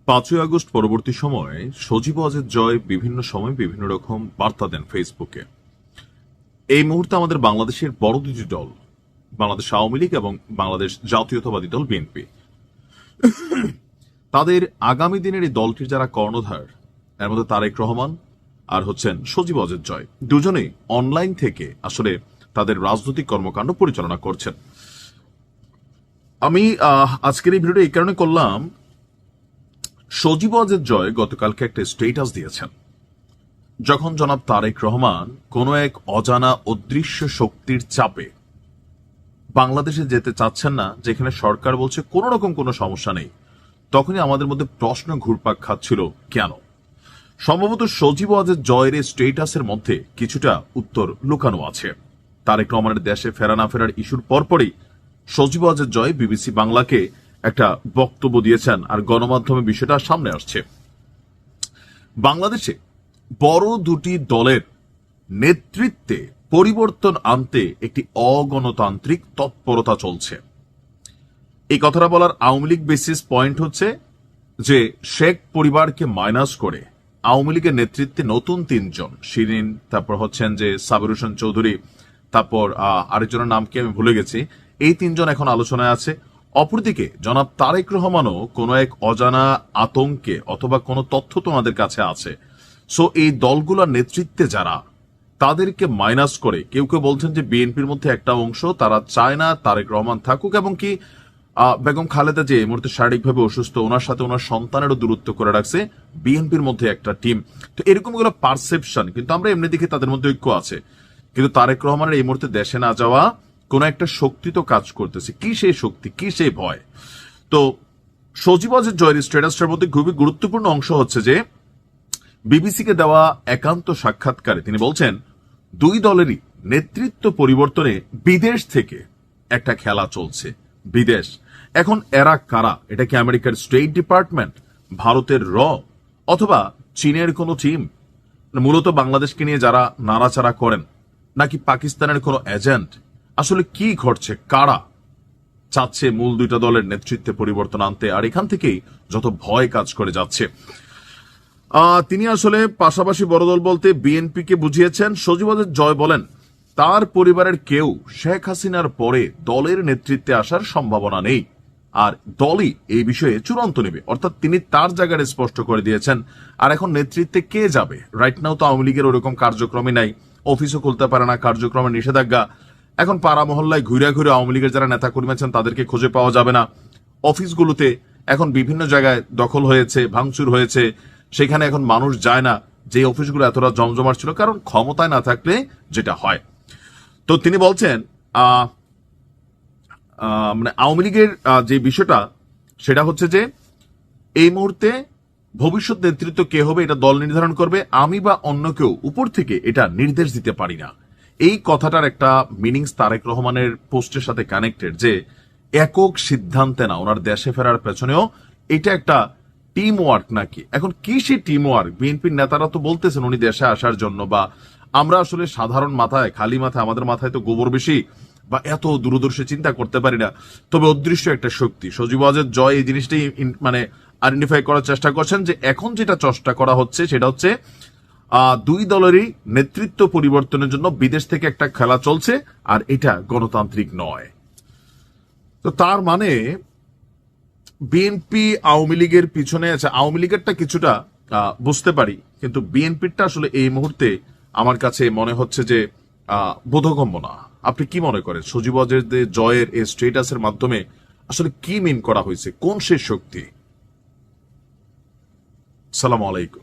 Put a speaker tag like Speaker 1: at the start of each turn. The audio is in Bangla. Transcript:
Speaker 1: 5ই আগস্ট পরবর্তী সময়ে সজীব ওয়াজেদ জয় বিভিন্ন সময় বিভিন্ন রকম বার্তা দেন ফেসবুকে। এই মুহূর্তে আমাদের বাংলাদেশের বড় দুটি দল, বাংলাদেশ আওয়ামী লীগ এবং বাংলাদেশ জাতীয়তাবাদী দল বিএনপি, তাদের আগামী দিনের এই দলটির যারা কর্ণধার, এর মধ্যে তারেক রহমান আর হচ্ছেন সজীব ওয়াজেদ জয়, দুজনেই অনলাইন থেকে আসলে তাদের রাজনৈতিক কর্মকাণ্ড পরিচালনা করছেন। আমি আজকের এই ভিডিওটা এই কারণে করলাম, সজীব ওয়াজেদ জয় গতকালকে একটা স্টেটাস দিয়েছেন, যখন জনাব তারেক রহমান কোন এক অজানা অদৃশ্য শক্তির চাপে বাংলাদেশে যেতে চাচ্ছেন না, যেখানে সরকার বলছে কোন রকম কোনো সমস্যা নেই, তখনই আমাদের মধ্যে প্রশ্ন ঘুরপাক খাচ্ছিল কেন। সম্ভবত সজীব ওয়াজেদ জয়ের স্টেটাসের মধ্যে কিছুটা উত্তর লুকানো আছে। তারেক রহমানের দেশে ফেরা না ফেরার ইস্যুর পরপরই সজীব ওয়াজেদ জয় বিবিসি বাংলাকে একটা বক্তব্য দিয়েছেন, আর গণমাধ্যমে বিষয়টা সামনে আসছে। বাংলাদেশে বড় দুটি দলের নেতৃত্বে পরিবর্তন আনতে একটি অগণতান্ত্রিক তৎপরতা চলছে। এই কথাটা বলার আওয়ামী লীগ বেসিস পয়েন্ট হচ্ছে যে শেখ পরিবারকে মাইনাস করে আওয়ামী লীগের নেতৃত্বে নতুন তিনজন, শিরিন, তারপর হচ্ছেন যে সাবির হোসেন চৌধুরী, তারপর আরেকজনের নাম কি আমি ভুলে গেছি, এই তিনজন এখন আলোচনায় আছে। অপরদিকে জনাব তারেক রহমানও কোন এক অজানা আতঙ্কে অথবা কোনো তথ্য তোমাদের কাছে আছে। সো এই দলগুলোর নেতৃত্বে যারা, তাদেরকে মাইনাস করে কেউ কেউ বলছেন যে বিএনপির মধ্যে একটা অংশ তারা চায় না তারেক রহমান থাকুক, এবং কি বেগম খালেদা যে এই মুহূর্তে শারীরিকভাবে অসুস্থ, ওনার সাথে ওনার সন্তানেরও দূরত্ব করে রাখছে বিএনপির মধ্যে একটা টিম। তো এরকম গুলো পারসেপশন, কিন্তু আমরা এমনি দেখি তাদের মধ্যে ঐক্য আছে, কিন্তু তারেক রহমানের এই মুহূর্তে দেশে না যাওয়া কোন একটা শক্তি তো কাজ করতেছে। কি সেই শক্তি, কি সেই ভয়? তো সজীব ওয়াজেদ জয়ের স্ট্যাটাসটার মধ্যে খুবই গুরুত্বপূর্ণ অংশ হচ্ছে যে বিবিসিকে দেওয়া একান্ত সাক্ষাৎকারে তিনি বলছেন, দুই দলেরই নেতৃত্ব পরিবর্তনে বিদেশ থেকে একটা খেলা চলছে। বিদেশ এখন এরা কারা? এটা কি আমেরিকার স্টেট ডিপার্টমেন্ট, ভারতের র, অথবা চীনের কোনো টিম মূলত বাংলাদেশকে নিয়ে যারা নাড়াচাড়া করেন, নাকি পাকিস্তানের কোনো এজেন্ট? আসলে কি ঘটছে? কারা চাচ্ছে মূল দুইটা দলের নেতৃত্বে পরিবর্তন আনতে? আর এখান থেকেই যত ভয় কাজ করে যাচ্ছে। তিনি আসলে পাশাপাশি বড় দল বলতে বিএনপিকে বুঝিয়েছেন। সজীব ওয়াজেদ জয় বলেন, তার পরিবারের কেউ শেখ হাসিনার পরে দলের নেতৃত্বে আসার সম্ভাবনা নেই, আর দলই এই বিষয়ে চূড়ান্ত নেবে। অর্থাৎ তিনি তার জায়গায় স্পষ্ট করে দিয়েছেন। আর এখন নেতৃত্বে কে যাবে? রাইট নাও তো আওয়ামী লীগের ওরকম কার্যক্রমই নাই, অফিসও খুলতে পারে না, কার্যক্রমের নিষেধাজ্ঞা। এখন পাড়া মহল্লায় ঘুরে ঘুরে আওয়ামী লীগের যারা নেতা কর্মী আছেন তাদেরকে খুঁজে পাওয়া যাবে না। অফিসগুলোতে এখন বিভিন্ন জায়গায় দখল হয়েছে, ভাঙচুর হয়েছে, সেখানে এখন মানুষ যায় না, যে অফিসগুলো এতটা জমজমাট ছিল, কারণ ক্ষমতায় না থাকলে যেটা হয়। তো তিনি বলছেন মানে আওয়ামী লীগের যে বিষয়টা সেটা হচ্ছে যে এই মুহূর্তে ভবিষ্যৎ নেতৃত্ব কে হবে এটা দল নির্ধারণ করবে, আমি বা অন্য কেউ উপর থেকে এটা নির্দেশ দিতে পারি না। এই কথাটার একটা মিনিংস তারেক রহমানের পোস্টের সাথে কানেক্টেড, যে একক সিদ্ধান্তে না, ওনার দেশে ফেরার পেছনেও এটা একটা টিম ওয়ার্ক নাকি। এখন কি সেই টিম ওয়ার্ক? বিএনপির নেতারা তো বলতেছেন উনি দেশে আসার জন্য, বা আমরা আসলে সাধারণ মাথায়, খালি মাথায়, আমাদের মাথায় তো গোবর বেশি, বা এত দূরদর্শী চিন্তা করতে পারি না। তবে অদৃশ্য একটা শক্তি, সজীব ওয়াজেদ জয় এই জিনিসটাই মানে আইডেন্টিফাই করার চেষ্টা করছেন, যে এখন যেটা চেষ্টা করা হচ্ছে সেটা হচ্ছে দুই দলেরই নেতৃত্ব পরিবর্তনের জন্য বিদেশ থেকে একটা খেলা চলছে, আর এটা গণতান্ত্রিক নয়। তো তার মানে বিএনপি আওয়ামী লীগের পিছনে আছে। আওয়ামী লীগেরটা কিছুটা বুঝতে পারি, কিন্তু বিএনপিরটা আসলে এই মুহূর্তে আমার কাছে মনে হচ্ছে যে বোধগম্য না। আপনি কি মনে করেন সজীব ওয়াজেদ জয়ের এই স্টেটাসের মাধ্যমে আসলে কি মিন করা হয়েছে? কোন সে শক্তি? সালাম আলাইকুম।